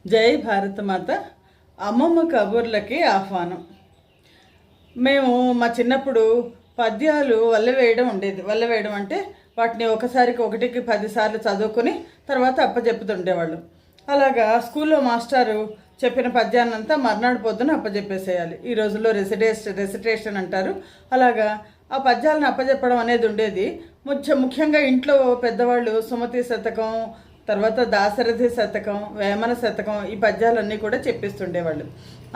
జై భారతమాత. అమ్మమ్మ కబుర్లకి ఆహ్వానం. మేము మా చిన్నప్పుడు పద్యాలు వల్లెవేయడం ఉండేది. వల్లెవేయడం అంటే వాటిని ఒకసారికి ఒకటికి 10 సార్లు చదువుకుని తర్వాత అప్పచెప్పుతుండేవాళ్ళు. అలాగా స్కూల్లో మాస్టారు చెప్పిన పద్యాన్నంతా మర్నాడు పొద్దున అప్పచెప్పేసేయాలి. ఈ రోజుల్లో రెసిటేషన్ అంటారు. అలాగా ఆ పద్యాలను అప్పచెప్పడం అనేది ఉండేది. ముఖ్యంగా ఇంట్లో పెద్దవాళ్ళు సుమతి శతకం, తర్వాత దాశరథి శతకం, వేమన శతకం, ఈ పద్యాలన్నీ కూడా చెప్పిస్తుండేవాళ్ళు.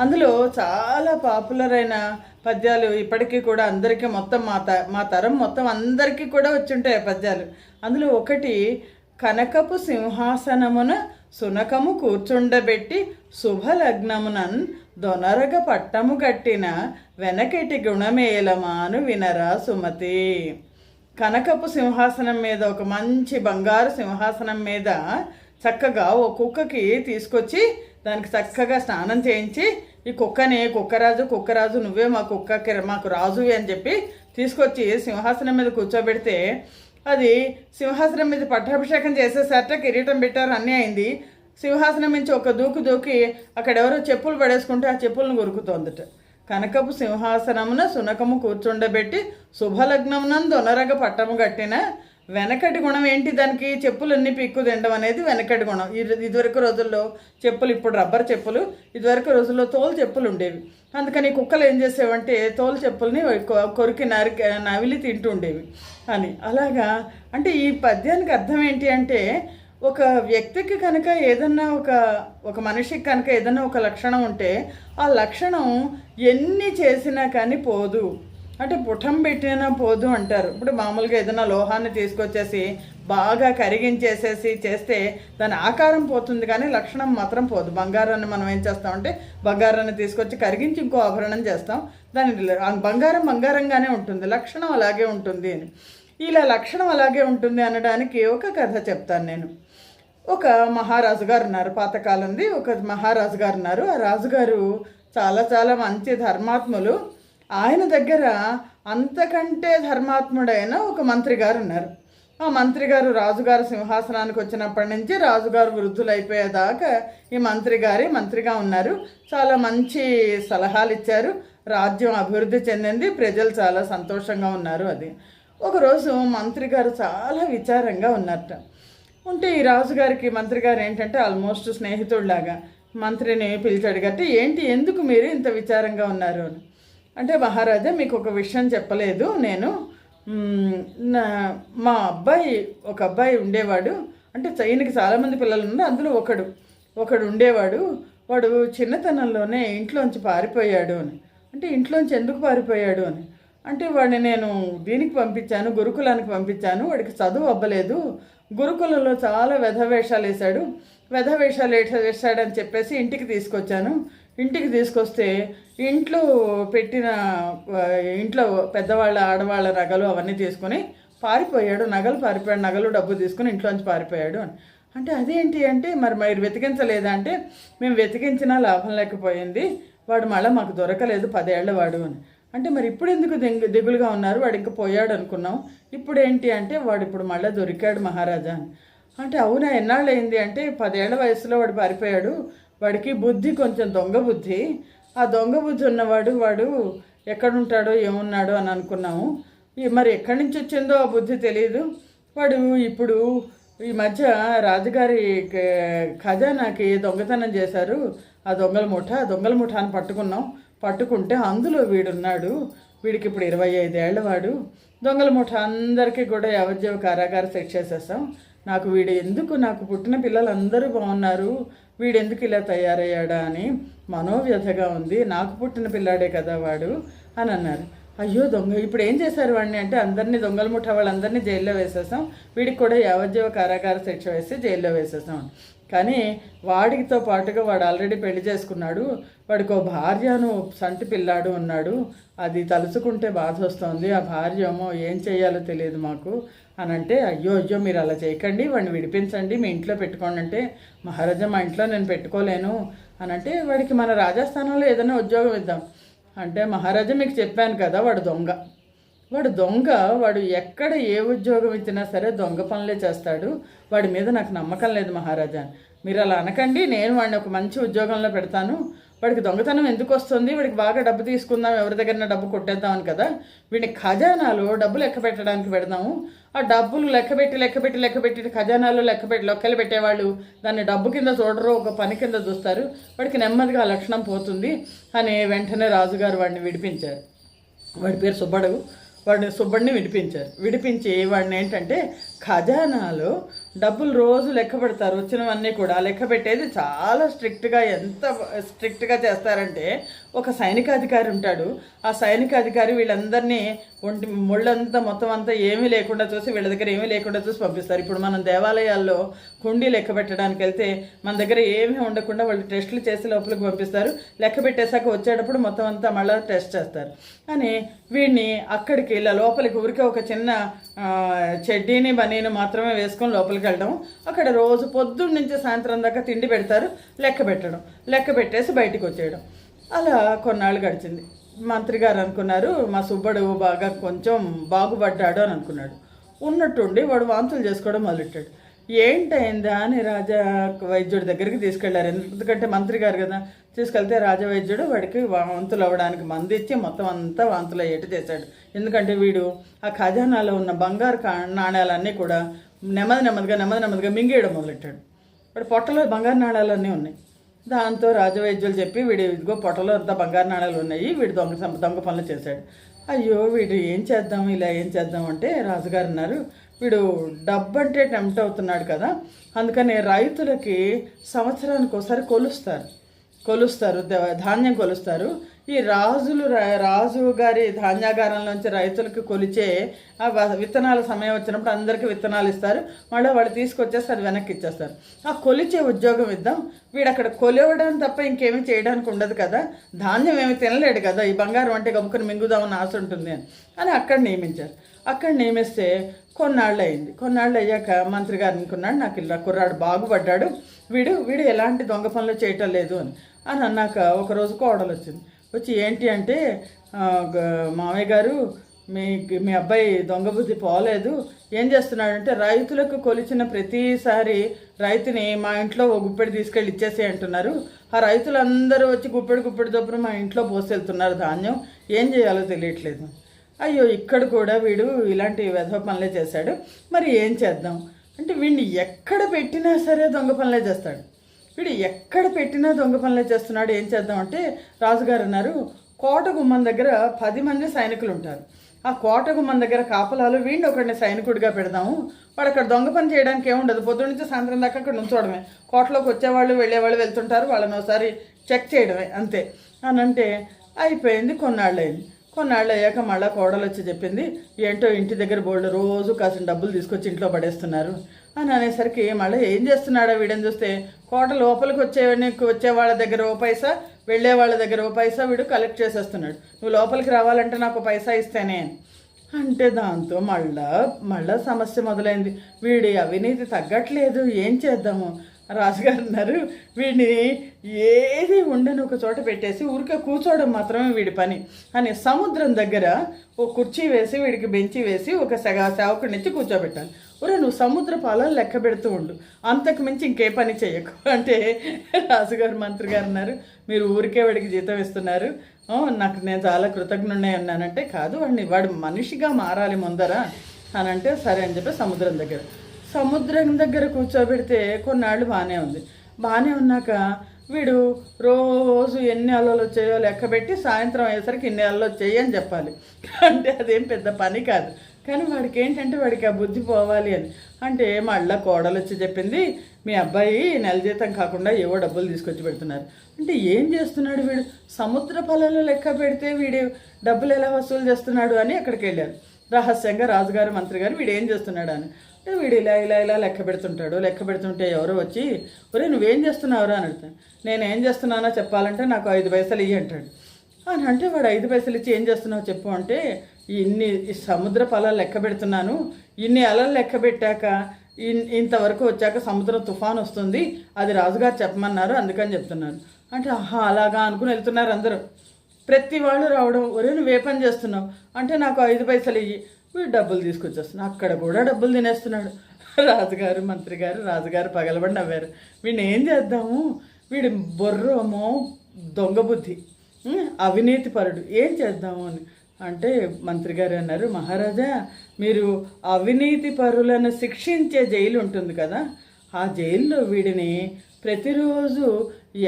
అందులో చాలా పాపులర్ అయిన పద్యాలు ఇప్పటికీ కూడా అందరికీ మొత్తం మా తరం మొత్తం అందరికీ కూడా వచ్చుంటాయి ఆ పద్యాలు. అందులో ఒకటి, కనకపు సింహాసనమున సునకము కూర్చుండబెట్టి శుభలగ్నమునన్ దొనరగ పట్టము కట్టిన వెనకటి గుణమేలమాను వినరా సుమతి. కనకపు సింహాసనం మీద, ఒక మంచి బంగారు సింహాసనం మీద చక్కగా ఓ కుక్కకి తీసుకొచ్చి దానికి చక్కగా స్నానం చేయించి, ఈ కుక్కని కుక్కరాజు నువ్వే మాకు రాజువి అని చెప్పి తీసుకొచ్చి సింహాసనం మీద కూర్చోబెడితే అది సింహాసనం మీద పట్టాభిషేకం చేసేసరికి కిరీటం పెట్టారు, అన్నీ అయింది. సింహాసనం నుంచి ఒక దూకి అక్కడ ఎవరో చెప్పులు పడేసుకుంటే ఆ చెప్పులను కొరుకుతోందట. కనకపు సింహాసనమున సునకము కూర్చుండబెట్టి శుభలగ్నమునందు దొనరగ పట్టము కట్టిన వెనకటి గుణం ఏంటి? దానికి చెప్పులన్నీ పిక్కు తినడం అనేది వెనకటి గుణం. ఇదివరకు రోజుల్లో చెప్పులు, ఇప్పుడు రబ్బర్ చెప్పులు, ఇదివరకు రోజుల్లో తోలు చెప్పులు ఉండేవి. అందుకని కుక్కలు ఏం చేసేవంటే తోలు చెప్పుల్ని కొరికి నవిలి తింటూ ఉండేవి అని. అలాగా అంటే ఈ పద్యానికి అర్థం ఏంటి అంటే, ఒక వ్యక్తికి కనుక ఏదన్నా ఒక మనిషికి కనుక ఏదన్నా ఒక లక్షణం ఉంటే ఆ లక్షణం ఎన్ని చేసినా కానీ పోదు. అంటే పుటం పెట్టినా పోదు అంటారు. ఇప్పుడు మామూలుగా ఏదైనా లోహాన్ని తీసుకొచ్చేసి బాగా కరిగించేసేసి చేస్తే దాని ఆకారం పోతుంది కానీ లక్షణం మాత్రం పోదు. బంగారాన్ని మనం ఏం చేస్తామంటే బంగారాన్ని తీసుకొచ్చి కరిగించి ఇంకో ఆభరణం చేస్తాం, దాని బంగారంగానే ఉంటుంది, లక్షణం అలాగే ఉంటుంది అని. ఇలా లక్షణం అలాగే ఉంటుంది అనడానికి ఒక కథ చెప్తాను నేను. ఒక మహారాజు గారు ఉన్నారు, పాతకాలంది ఒక మహారాజు గారు ఉన్నారు. ఆ రాజుగారు చాలా చాలా మంచి ధర్మాత్ములు. ఆయన దగ్గర అంతకంటే ధర్మాత్ముడైన ఒక మంత్రి గారు ఉన్నారు. ఆ మంత్రి గారు రాజుగారు సింహాసనానికి వచ్చినప్పటి నుంచి రాజుగారు వృద్ధులైపోయేదాకా ఈ మంత్రిగా ఉన్నారు. చాలా మంచి సలహాలు ఇచ్చారు. రాజ్యం అభివృద్ధి చెందింది, ప్రజలు చాలా సంతోషంగా ఉన్నారు. అది ఒకరోజు మంత్రి గారు చాలా విచారంగా ఉన్నారట. ఉంటే ఈ రాజుగారికి మంత్రి గారు ఏంటంటే ఆల్మోస్ట్ స్నేహితుడిలాగా మంత్రిని పిలిచి అడిగట్టే, ఏంటి, ఎందుకు మీరు ఇంత విచారంగా ఉన్నారు అని. అంటే, మహారాజా మీకు ఒక విషయం చెప్పలేదు నేను. మా ఒక అబ్బాయి ఉండేవాడు. అంటే ఈయనకి చాలామంది పిల్లలు ఉన్నారు, అందులో ఒకడు ఉండేవాడు. వాడు చిన్నతనంలోనే ఇంట్లోంచి పారిపోయాడు అని. అంటే ఇంట్లోంచి ఎందుకు పారిపోయాడు అని అంటే, వాడిని నేను దీనికి పంపించాను, గురుకులానికి పంపించాను. వాడికి చదువు అవ్వలేదు. గురుకులంలో చాలా వెధవేషాలు వేసాడని చెప్పేసి ఇంటికి తీసుకొచ్చాను. ఇంటికి తీసుకొస్తే ఇంట్లో పెద్దవాళ్ళ ఆడవాళ్ళ నగలు అవన్నీ తీసుకొని పారిపోయాడు. నగలు డబ్బు తీసుకుని ఇంట్లోంచి పారిపోయాడు అని. అంటే అదేంటి అంటే, మరి మీరు వెతికించలేదా అంటే, మేము వెతికించినా లాభం లేకపోయింది, వాడు మళ్ళీ మాకు దొరకలేదు, 10 ఏళ్ల వాడు అని. అంటే మరి ఇప్పుడు ఎందుకు దిగులుగా ఉన్నారు? వాడు ఇంకా పోయాడు అనుకున్నాం, ఇప్పుడు ఏంటి అంటే వాడు ఇప్పుడు మళ్ళీ దొరికాడు మహారాజా అని. అంటే అవునా, ఎన్నాళ్ళు అయింది అంటే 10 ఏళ్ల వయసులో వాడు పారిపోయాడు. వాడికి బుద్ధి కొంచెం దొంగ బుద్ధి. ఆ దొంగ బుద్ధి ఉన్నవాడు వాడు ఎక్కడుంటాడో ఏమున్నాడో అని అనుకున్నాము. మరి ఎక్కడి నుంచి వచ్చిందో ఆ బుద్ధి తెలియదు. వాడు ఇప్పుడు ఈ మధ్య రాజుగారి ఖజానాకి దొంగతనం చేశారు. ఆ దొంగల ముఠాన్ని పట్టుకుంటే అందులో వీడున్నాడు. వీడికి ఇప్పుడు 25 ఏళ్ల వాడు. దొంగల ముఠ అందరికీ కూడా యావజ్జీవ కారాగార శిక్ష చేసేస్తాం. నాకు పుట్టిన పిల్లలు అందరూ బాగున్నారు, వీడెందుకు ఇలా తయారయ్యాడా అని మనోవ్యధగా ఉంది. నాకు పుట్టిన పిల్లాడే కదా వాడు అని అన్నారు. అయ్యో ఇప్పుడు ఏం చేశారు వాడిని అంటే, దొంగల ముఠ వాళ్ళందరినీ జైల్లో వేసేసాం, వీడికి కూడా యావజ్జీవ కారాగార శిక్ష వేసి జైల్లో వేసేసాం. కానీ వాడితో పాటుగా వాడు ఆల్రెడీ పెళ్లి చేసుకున్నాడు. వాడికి ఓ భార్యను సంటి పిల్లాడు ఉన్నాడు. అది తలుచుకుంటే బాధ వస్తుంది. ఆ భార్య ఏమో ఏం చేయాలో తెలియదు మాకు అని అంటే, అయ్యో మీరు అలా చేయకండి, వాడిని విడిపించండి, మీ ఇంట్లో పెట్టుకోండి అంటే, మహారాజా మా ఇంట్లో నేను పెట్టుకోలేను అని అంటే, వాడికి మన రాజస్థానంలో ఏదైనా ఉద్యోగం ఇద్దాం అంటే, మహారాజా మీకు చెప్పాను కదా వాడు దొంగ, వాడు ఎక్కడ ఏ ఉద్యోగం ఇచ్చినా సరే దొంగ పనులే చేస్తాడు, వాడి మీద నాకు నమ్మకం లేదు మహారాజా మీరు అలా అనకండి, నేను వాడిని ఒక మంచి ఉద్యోగంలో పెడతాను, వాడికి దొంగతనం ఎందుకు వస్తుంది, వాడికి బాగా డబ్బు తీసుకుందాం, ఎవరి దగ్గర డబ్బు కొట్టేద్దామని కదా, వీడిని ఖజానాలో డబ్బు లెక్క పెట్టడానికి పెడదాము, ఆ డబ్బులు లెక్కబెట్టి ఖజానాలో లెక్కలు పెట్టేవాళ్ళు దాన్ని డబ్బు కింద చూడరు, ఒక పని కింద చూస్తారు, వాడికి నెమ్మదిగా ఆ లక్షణం పోతుంది అని వెంటనే రాజుగారు వాడిని విడిపించారు. వాడి పేరు సుబ్బడు. సుబ్బడిని విడిపించి వాడిని ఏంటంటే ఖజానాలో డబ్బులు రోజు లెక్క పెడతారు, వచ్చినవన్నీ కూడా లెక్క పెట్టేది చాలా స్ట్రిక్ట్గా. ఎంత స్ట్రిక్ట్గా చేస్తారంటే ఒక సైనికాధికారి ఉంటాడు, ఆ సైనికాధికారి వీళ్ళందరినీ ముళ్ళంతా మొత్తం అంతా ఏమీ లేకుండా చూసి, వీళ్ళ దగ్గర ఏమీ లేకుండా చూసి పంపిస్తారు. ఇప్పుడు మనం దేవాలయాల్లో కుండీ లెక్క పెట్టడానికి వెళ్తే మన దగ్గర ఏమీ ఉండకుండా వాళ్ళు టెస్టులు చేసి లోపలికి పంపిస్తారు, లెక్క పెట్టేశాక వచ్చేటప్పుడు మొత్తం అంతా మళ్ళీ టెస్ట్ చేస్తారు. అని వీడిని అక్కడికి ఇలా లోపలికి ఊరికే ఒక చిన్న చెడ్డీని బనీని మాత్రమే వేసుకొని లోపలికి వెళ్ళడం, అక్కడ రోజు పొద్దున్న నుంచి సాయంత్రం దాకా తిండి పెడతారు, లెక్క పెట్టేసి బయటికి వచ్చేయడం. అలా కొన్నాళ్ళు గడిచింది. మంత్రి గారు అనుకున్నారు మా సుబ్బడు బాగా కొంచెం బాగుపడ్డాడు అని అనుకున్నాడు. ఉన్నట్టుండి వాడు వాంతులు చేసుకోవడం మొదలెట్టాడు. ఏంటైందా అని రాజా వైద్యుడి దగ్గరికి తీసుకెళ్లారు. ఎందుకంటే మంత్రి గారు కదా, తీసుకెళ్తే రాజా వైద్యుడు వాడికి వాంతులు అవ్వడానికి మందు ఇచ్చి మొత్తం అంతా వాంతులు అయ్యేట్టు చేశాడు. ఎందుకంటే వీడు ఆ ఖజానాలో ఉన్న బంగారు నాణ్యాలన్నీ కూడా నెమ్మదిగా మింగేయడం మొదలెట్టాడు. వాడు పొట్టలో బంగారు నాణ్యాలన్నీ ఉన్నాయి. దాంతో రాజవైద్యులు చెప్పి వీడు ఇదిగో పొట్టలో అంతా బంగారు నాణ్యాలు ఉన్నాయి, వీడు దొంగ పనులు చేశాడు. అయ్యో వీడు ఏం చేద్దాం అంటే రాజుగారు అన్నారు, వీడు డబ్బు అంటే టెంప్ట్ అవుతున్నాడు కదా, అందుకని రైతులకి సంవత్సరానికి ఒకసారి కొలుస్తారు, ధాన్యం కొలుస్తారు. ఈ రాజు గారి ధాన్యాగారంలోంచి రైతులకు కొలిచే విత్తనాల సమయం వచ్చినప్పుడు అందరికీ విత్తనాలు ఇస్తారు, మళ్ళీ వాళ్ళు తీసుకొచ్చేసి అది వెనక్కి ఇచ్చేస్తారు. ఆ కొలిచే ఉద్యోగం ఇద్దాం, వీడు అక్కడ కొలివడం తప్ప ఇంకేమీ చేయడానికి ఉండదు కదా, ధాన్యం ఏమి తినలేడు కదా, ఈ బంగారం అంటే గమ్ముకుని మింగుదామని ఆశ ఉంటుంది అని అక్కడ నియమించారు. అక్కడ నియమిస్తే కొన్నాళ్ళు అయ్యాక మంత్రి గారు అనుకున్నాడు, నాకు ఇలా కుర్రాడు బాగుపడ్డాడు, వీడు ఎలాంటి దొంగ పనులు చేయటం లేదు అని అన్నాక ఒకరోజు కోడలు వచ్చి ఏంటి అంటే, మామయ్య గారు మీ అబ్బాయి దొంగ బుద్ధి పోలేదు, ఏం చేస్తున్నాడంటే రైతులకు కొలిచిన ప్రతిసారి రైతుని మా ఇంట్లో ఒక గుప్పెడు తీసుకెళ్ళి ఇచ్చేసి అంటున్నారు, ఆ రైతులందరూ వచ్చి గుప్పెడు చొప్పున మా ఇంట్లో పోసెళ్తున్నారు ధాన్యం, ఏం చేయాలో తెలియట్లేదు. అయ్యో ఇక్కడ కూడా వీడు ఇలాంటి వెధవ పనులే చేశాడు, మరి ఏం చేద్దాం అంటే వీడిని ఎక్కడ పెట్టినా సరే దొంగ పనులే చేస్తాడు, చేస్తున్నాడు, ఏం చేద్దామంటే రాజుగారు అన్నారు, కోట గుమ్మం దగ్గర 10 మంది సైనికులు ఉంటారు, ఆ కోట గుమ్మం దగ్గర కాపలాలు వీడిని ఒకరిని సైనికుడిగా పెడదాము, వాడు అక్కడ దొంగ పని చేయడానికి ఏముండదు, పొద్దున్న నుంచి సాయంత్రం దాకా అక్కడ నుంచోవడమే, కోటలోకి వచ్చేవాళ్ళు వెళ్ళేవాళ్ళు వెళ్తుంటారు, వాళ్ళని ఒకసారి చెక్ చేయడమే అంతే అని అంటే అయిపోయింది. కొన్నాళ్ళు అయ్యాక మళ్ళీ కోడలు వచ్చి చెప్పింది, ఏంటో ఇంటి దగ్గర బోల్డ్ రోజు కాసిన డబ్బులు తీసుకొచ్చి ఇంట్లో పడేస్తున్నారు అని అనేసరికి మళ్ళీ ఏం చేస్తున్నాడో వీడని చూస్తే కోట లోపలికి వచ్చే వాళ్ళ దగ్గర ఓ పైసా, వెళ్ళే వాళ్ళ దగ్గర ఓ పైసా వీడు కలెక్ట్ చేసేస్తున్నాడు, నువ్వు లోపలికి రావాలంటే నాకు పైసా ఇస్తేనే అంటే. దాంతో మళ్ళా సమస్య మొదలైంది, వీడి అవినీతి తగ్గట్లేదు, ఏం చేద్దాము. రాజుగారు అన్నారు, వీడిని ఏది ఉండని ఒక చోట పెట్టేసి ఊరికే కూర్చోవడం మాత్రమే వీడి పని అని సముద్రం దగ్గర ఒక కుర్చీ వేసి వీడికి బెంచి వేసి ఒక సేవకుడి నుంచి కూర్చోబెట్టాను. నువ్వు సముద్ర పాలలు లెక్క పెడుతూ ఉండు, అంతకు మించి ఇంకే పని చేయకు అంటే రాజుగారు మంత్రి గారు అన్నారు, మీరు ఊరికే వాడికి జీతం ఇస్తున్నారు, నేను చాలా కృతజ్ఞుడే ఉన్నానంటే, కాదు వాడు మనిషిగా మారాలి ముందర అని అంటే సరే అని చెప్పి సముద్రం దగ్గర కూర్చోబెడితే కొన్నాళ్ళు బాగానే ఉన్నాక వీడు రోజు ఎన్ని అలలు వచ్చాయో లెక్కబెట్టి సాయంత్రం అయ్యేసరికి ఇన్ని అలలు వచ్చాయి అని చెప్పాలి. అంటే అదేం పెద్ద పని కాదు, కానీ వాడికి ఏంటంటే వాడికి ఆ బుద్ధి పోవాలి అని అంటే మళ్ళీ కోడలు వచ్చి చెప్పింది, మీ అబ్బాయి నెల జీతం కాకుండా ఏవో డబ్బులు తీసుకొచ్చి పెడుతున్నారు అంటే ఏం చేస్తున్నాడు వీడు, సముద్ర పొలాలు లెక్క పెడితే వీడు డబ్బులు ఎలా వసూలు చేస్తున్నాడు అని అక్కడికి వెళ్ళారు రహస్యంగా రాజుగారు మంత్రి గారు, వీడు ఏం చేస్తున్నాడు అని. వీడు ఇలా లెక్క పెడుతుంటే ఎవరో వచ్చి, నువ్వేం చేస్తున్నావురా అని అడుగుతాను. నేనేం చేస్తున్నానో చెప్పాలంటే నాకు 5 పైసలు ఇయ్యి అంటాడు. అని అంటే వాడు 5 పైసలు ఇచ్చి ఏం చేస్తున్నావు చెప్పు అంటే, ఈ సముద్ర పొలాలు లెక్క పెడుతున్నాను, ఇన్ని అలలు లెక్క పెట్టాక ఇంతవరకు వచ్చాక సముద్రం తుఫాన్ వస్తుంది, అది రాజుగారు చెప్పమన్నారు అందుకని చెప్తున్నారు అంటే. అలాగా అనుకుని వెళ్తున్నారు అందరూ. ప్రతి వాళ్ళు రావడం, నువ్వే పని చేస్తున్నావు అంటే నాకు 5 పైసలు ఇయ్యి, వీడు డబ్బులు తీసుకొచ్చేస్తున్నాడు, అక్కడ కూడా డబ్బులు తినేస్తున్నాడు రాజుగారు పగలబడి నవ్వారు. వీడిని ఏం చేద్దాము, వీడి బొర్రోమో దొంగ బుద్ధి, అవినీతి పరుడు, ఏం చేద్దాము అని అంటే మంత్రి గారు అన్నారు, మహారాజా మీరు అవినీతి పరులను శిక్షించే జైలు ఉంటుంది కదా, ఆ జైల్లో వీడిని ప్రతిరోజు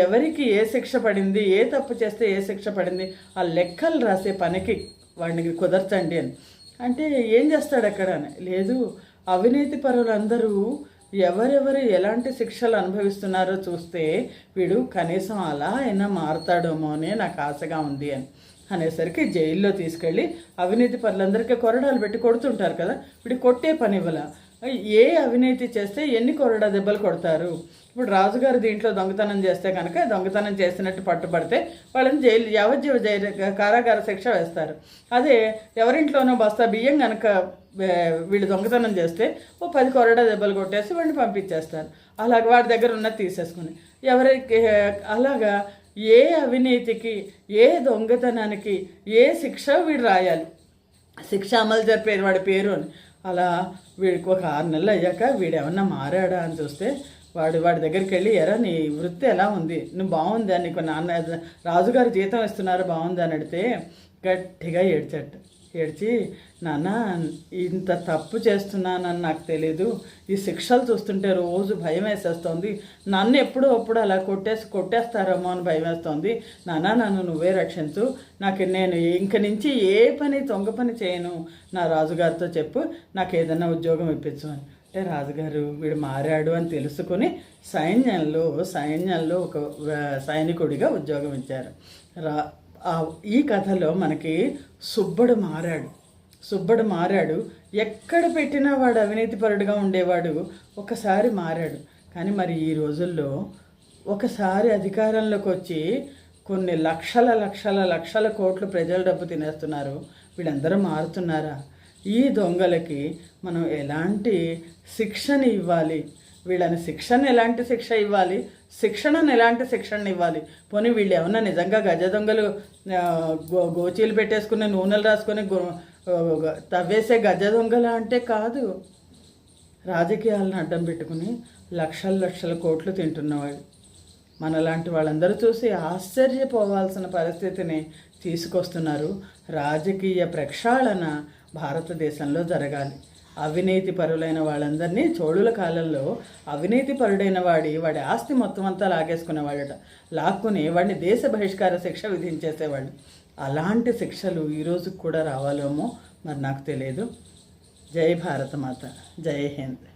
ఎవరికి ఏ శిక్ష పడింది, ఏ తప్పు చేస్తే ఏ శిక్ష పడింది ఆ లెక్కలు రాసే పనికి వాడిని కుదర్చండి అని అంటే ఏం చేస్తాడు అక్కడ అని. లేదు, అవినీతి పరులందరూ ఎవరెవరు ఎలాంటి శిక్షలు అనుభవిస్తున్నారో చూస్తే వీడు కనీసం అలా అయినా మారుతాడేమో అని నాకు ఆశగా ఉంది అని అనేసరికి జైల్లో తీసుకెళ్ళి అవినీతి పరులందరికీ కొరడాలు పెట్టి కొడుతుంటారు కదా, వీడు కొట్టే పని ఇవ్వాల. ఏ అవినీతి చేస్తే ఎన్ని కొరడా దెబ్బలు కొడతారు. ఇప్పుడు రాజుగారు దీంట్లో దొంగతనం చేస్తే కనుక దొంగతనం చేసినట్టు పట్టుబడితే వాళ్ళని జైలు యావజ్జీవ కారాగార శిక్ష వేస్తారు. అదే ఎవరింట్లోనో బస్తా బియ్యం కనుక వీళ్ళు దొంగతనం చేస్తే 10 కొరడా దెబ్బలు కొట్టేసి వాడిని పంపించేస్తారు. అలాగ వాడి దగ్గర ఉన్నది తీసేసుకుని ఎవరికి అలాగా ఏ అవినీతికి ఏ దొంగతనానికి ఏ శిక్ష వీడు రాయాలి, శిక్ష అమలు జరిపేది వాడి పేరు అని. అలా వీడికి ఒక 6 నెలలు అయ్యాక వీడు ఏమన్నా మారాడా అని చూస్తే వాడి దగ్గరికి వెళ్ళి, ఎరా నీ వృత్తి ఎలా ఉంది, నువ్వు బాగుందా, నీకు రాజుగారు జీతం ఇస్తున్నారు బాగుందా అని అడిగితే గట్టిగా ఏడ్చి నాన్న ఇంత తప్పు చేస్తున్నానని నాకు తెలీదు, ఈ శిక్షలు చూస్తుంటే రోజు భయం వేసేస్తోంది, నన్ను ఎప్పుడో అప్పుడు అలా కొట్టేస్తారేమో అని భయం వేస్తోంది నాన్న, నన్ను నువ్వే రక్షించు, నేను ఇంక నుంచి ఏ దొంగ పని చేయను, నా రాజుగారితో చెప్పు, నాకు ఏదైనా ఉద్యోగం ఇప్పించు అని అంటే రాజుగారు వీడు మారాడు అని తెలుసుకొని సైన్యంలో ఒక సైనికుడిగా ఉద్యోగం ఇచ్చారు. ఈ కథలో మనకి సుబ్బడు మారాడు, ఎక్కడ పెట్టినా వాడు అవినీతిపరుడుగా ఉండేవాడు, ఒకసారి మారాడు. కానీ మరి ఈ రోజుల్లో ఒకసారి అధికారంలోకి వచ్చి కొన్ని లక్షల కోట్లు ప్రజల డబ్బు తినేస్తున్నారు. వీళ్ళందరూ మారుతున్నారా? ఈ దొంగలకి మనం ఎలాంటి శిక్షణ ఇవ్వాలి, వీళ్ళని ఎలాంటి శిక్ష ఇవ్వాలి, శిక్షణను ఎలాంటి శిక్షణ ఇవ్వాలి. పోనీ వీళ్ళు ఏమన్నా నిజంగా గజ దొంగలు గోచీలు పెట్టేసుకుని నూనెలు రాసుకొని తవ్వేసే గజ దొంగల అంటే కాదు, రాజకీయాలను అడ్డం పెట్టుకుని లక్షల కోట్లు తింటున్నవాడు. మనలాంటి వాళ్ళందరూ చూసి ఆశ్చర్యపోవాల్సిన పరిస్థితిని తీసుకొస్తున్నారు. రాజకీయ ప్రక్షాళన భారతదేశంలో జరగాలి. అవినీతి పరులైన వాళ్ళందరినీ చోళుల కాలంలో అవినీతి పరుడైన వాడి ఆస్తి మొత్తం అంతా లాగేసుకునేవాడట, లాక్కుని వాడిని దేశ బహిష్కార శిక్ష విధించేసేవాడు. అలాంటి శిక్షలు ఈరోజు కూడా రావాలేమో మరి నాకు తెలియదు. జై భారత మాత, జై హింద్.